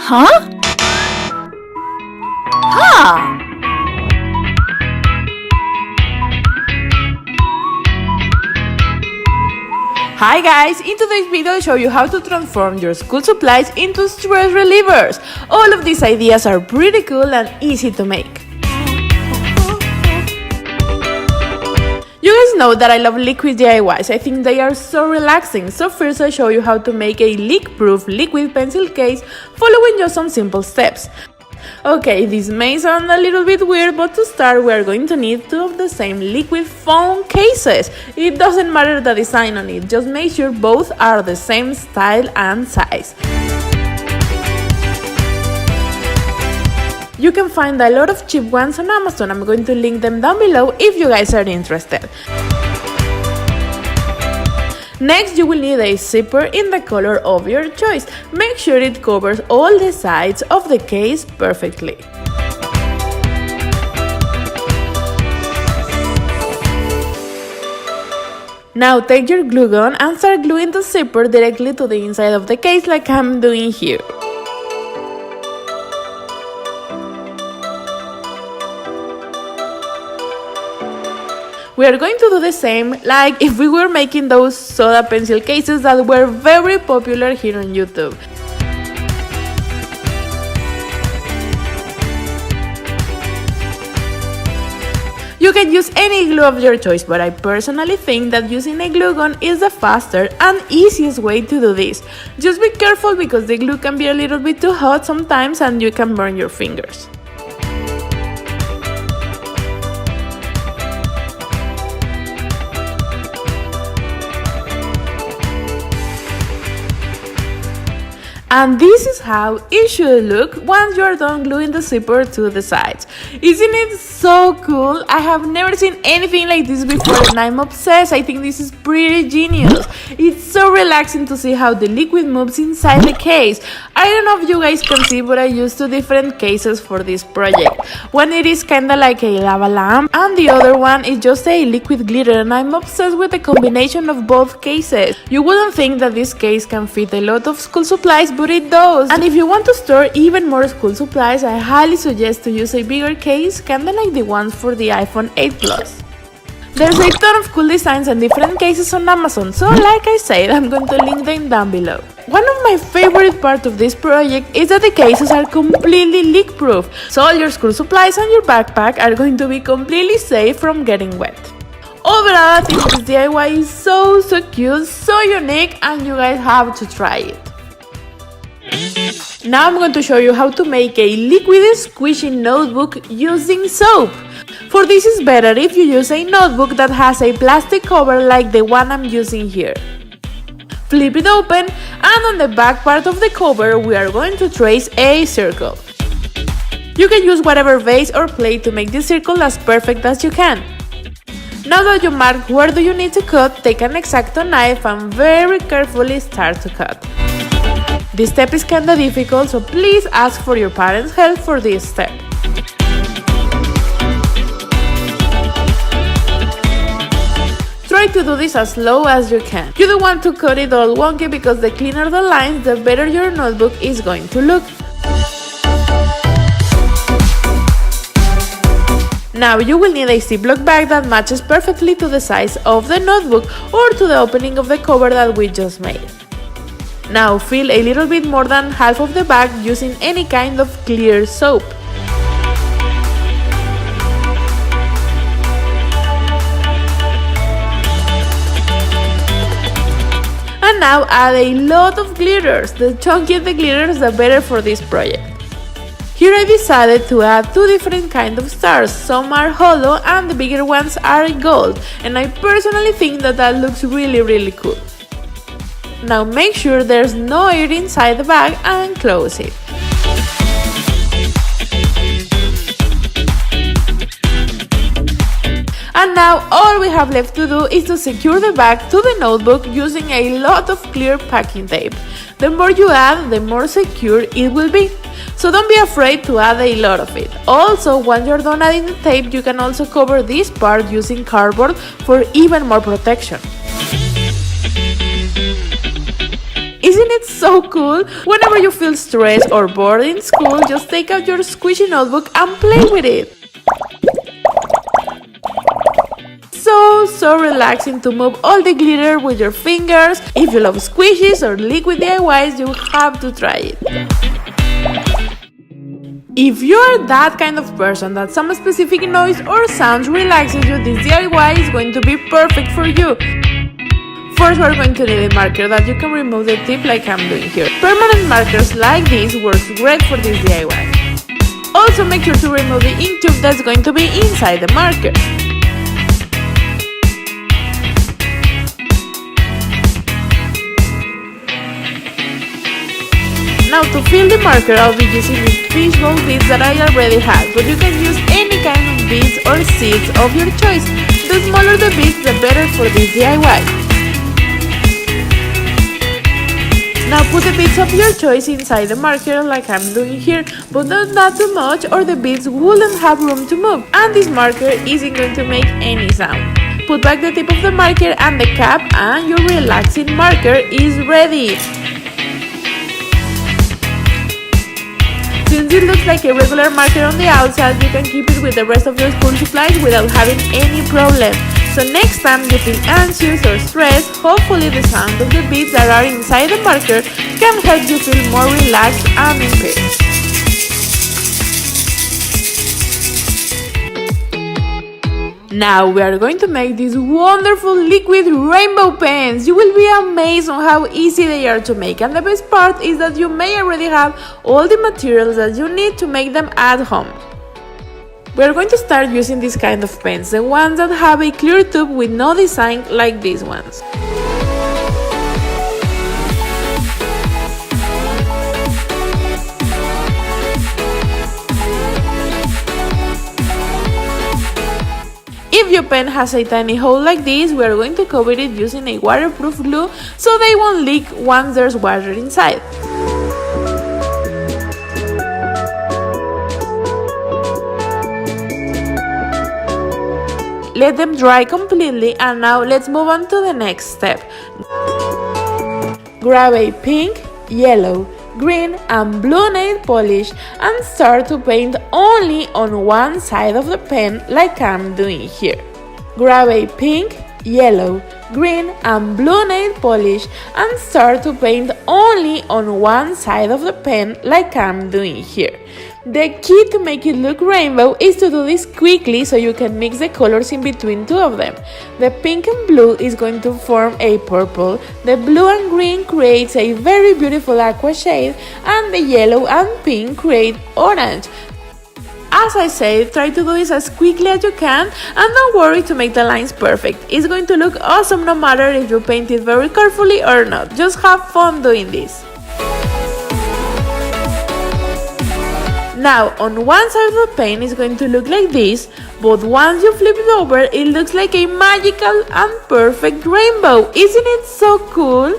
Huh? Huh? Hi guys, in today's video I'll show you how to transform your school supplies into stress relievers. All of these ideas are pretty cool and easy to make. You guys know that I love liquid DIYs, I think they are so relaxing. So first I'll show you how to make a leak-proof liquid pencil case following just some simple steps. Okay, this may sound a little bit weird, but to start we are going to need two of the same liquid foam cases. It doesn't matter the design on it, just make sure both are the same style and size. You can find a lot of cheap ones on Amazon, I'm going to link them down below if you guys are interested. Next, you will need a zipper in the color of your choice. Make sure it covers all the sides of the case perfectly. Now take your glue gun and start gluing the zipper directly to the inside of the case like I'm doing here. We are going to do the same like if we were making those soda pencil cases that were very popular here on YouTube. You can use any glue of your choice, but I personally think that using a glue gun is the faster and easiest way to do this. Just be careful because the glue can be a little bit too hot sometimes and you can burn your fingers. And this is how it should look once you're done gluing the zipper to the sides. Isn't it so cool? I have never seen anything like this before and I'm obsessed. I think this is pretty genius. It's so relaxing to see how the liquid moves inside the case. I don't know if you guys can see, but I used two different cases for this project. One it is kinda like a lava lamp and the other one is just a liquid glitter, and I'm obsessed with the combination of both cases. You wouldn't think that this case can fit a lot of school supplies, but it does. And if you want to store even more school supplies, I highly suggest to use a bigger case, kinda like the ones for the iPhone 8 Plus. There's a ton of cool designs and different cases on Amazon, so like I said, I'm going to link them down below. One of my favorite parts of this project is that the cases are completely leak-proof, so all your school supplies and your backpack are going to be completely safe from getting wet. Overall, I think this DIY is so cute, so unique, and you guys have to try it. Now I'm going to show you how to make a liquid squishy notebook using soap. For this is better if you use a notebook that has a plastic cover like the one I'm using here. Flip it open, and on the back part of the cover we are going to trace a circle. You can use whatever vase or plate to make this circle as perfect as you can. Now that you mark where do you need to cut, take an Xacto knife and very carefully start to cut. This step is kinda difficult, so please ask for your parents' help for this step. Try to do this as slow as you can. You don't want to cut it all wonky because the cleaner the lines, the better your notebook is going to look. Now you will need a Ziplock bag that matches perfectly to the size of the notebook or to the opening of the cover that we just made. Now fill a little bit more than half of the bag using any kind of clear soap. And now add a lot of glitters. The chunkier the glitters, the better for this project. Here I decided to add two different kinds of stars. Some are hollow and the bigger ones are gold, and I personally think that looks really cool. Now make sure there's no air inside the bag and close it. And now all we have left to do is to secure the bag to the notebook using a lot of clear packing tape. The more you add, the more secure it will be. So don't be afraid to add a lot of it. Also, once you're done adding the tape, you can also cover this part using cardboard for even more protection. Isn't it so cool? Whenever you feel stressed or bored in school, just take out your squishy notebook and play with it. So relaxing to move all the glitter with your fingers. If you love squishies or liquid DIYs, you have to try it. If you're that kind of person that some specific noise or sounds relaxes you, this DIY is going to be perfect for you. First, we're going to need a marker that you can remove the tip like I'm doing here. Permanent markers like this works great for this DIY. Also, make sure to remove the ink tube that's going to be inside the marker. Now to fill the marker, I'll be using these fishbowl beads that I already have, but you can use any kind of beads or seeds of your choice. The smaller the beads, the better for this DIY. Now put the beads of your choice inside the marker like I'm doing here, but not too much or the beads wouldn't have room to move, and this marker isn't going to make any sound. Put back the tip of the marker and the cap, and your relaxing marker is ready. Since it looks like a regular marker on the outside, you can keep it with the rest of your school supplies without having any problem. So next time you feel anxious or stressed, hopefully the sound of the beads that are inside the marker can help you feel more relaxed and in peace. Now we are going to make these wonderful liquid rainbow pens. You will be amazed on how easy they are to make, and the best part is that you may already have all the materials that you need to make them at home. We are going to start using this kind of pens, the ones that have a clear tube with no design like these ones. If your pen has a tiny hole like this, we are going to cover it using a waterproof glue so they won't leak once there's water inside. Let them dry completely, and now let's move on to the next step. Grab a pink, yellow, green and blue nail polish and start to paint only on one side of the pen like I'm doing here. Grab a pink, yellow, green and blue nail polish and start to paint only on one side of the pen like I'm doing here. The key to make it look rainbow is to do this quickly so you can mix the colors in between two of them. The pink and blue is going to form a purple, the blue and green creates a very beautiful aqua shade, and the yellow and pink create orange. As I said, try to do this as quickly as you can, and don't worry to make the lines perfect. It's going to look awesome no matter if you paint it very carefully or not. Just have fun doing this. Now, on one side of the pen is going to look like this, but once you flip it over, it looks like a magical and perfect rainbow. Isn't it so cool?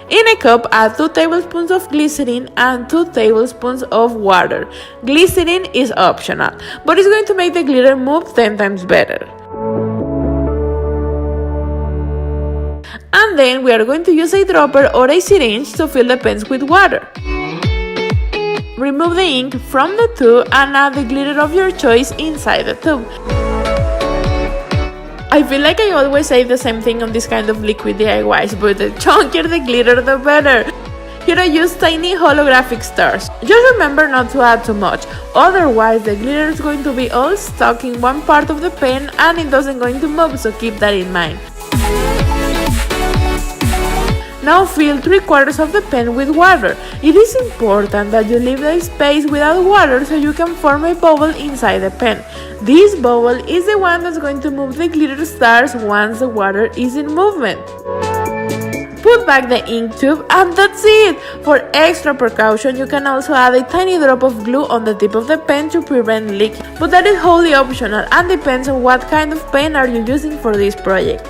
In a cup, add 2 tablespoons of glycerine and 2 tablespoons of water. Glycerine is optional, but it's going to make the glitter move 10 times better. And then we are going to use a dropper or a syringe to fill the pens with water. Remove the ink from the tube and add the glitter of your choice inside the tube. I feel like I always say the same thing on this kind of liquid DIYs, but the chunkier the glitter, the better. Here I use tiny holographic stars. Just remember not to add too much, otherwise the glitter is going to be all stuck in one part of the pen and it doesn't going to move, so keep that in mind. Now fill 3/4 of the pen with water. It is important that you leave the space without water so you can form a bubble inside the pen. This bubble is the one that's going to move the glitter stars once the water is in movement. Put back the ink tube and that's it! For extra precaution, you can also add a tiny drop of glue on the tip of the pen to prevent leaking, but that is wholly optional and depends on what kind of pen are you using for this project.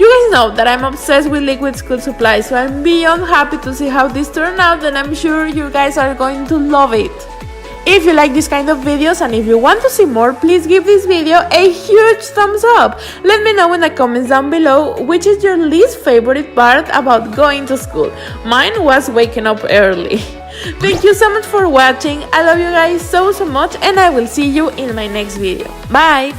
You guys know that I'm obsessed with liquid school supplies, so I'm beyond happy to see how this turned out, and I'm sure you guys are going to love it. If you like this kind of videos and if you want to see more, please give this video a huge thumbs up. Let me know in the comments down below which is your least favorite part about going to school. Mine was waking up early. Thank you so much for watching. I love you guys so much, and I will see you in my next video. Bye!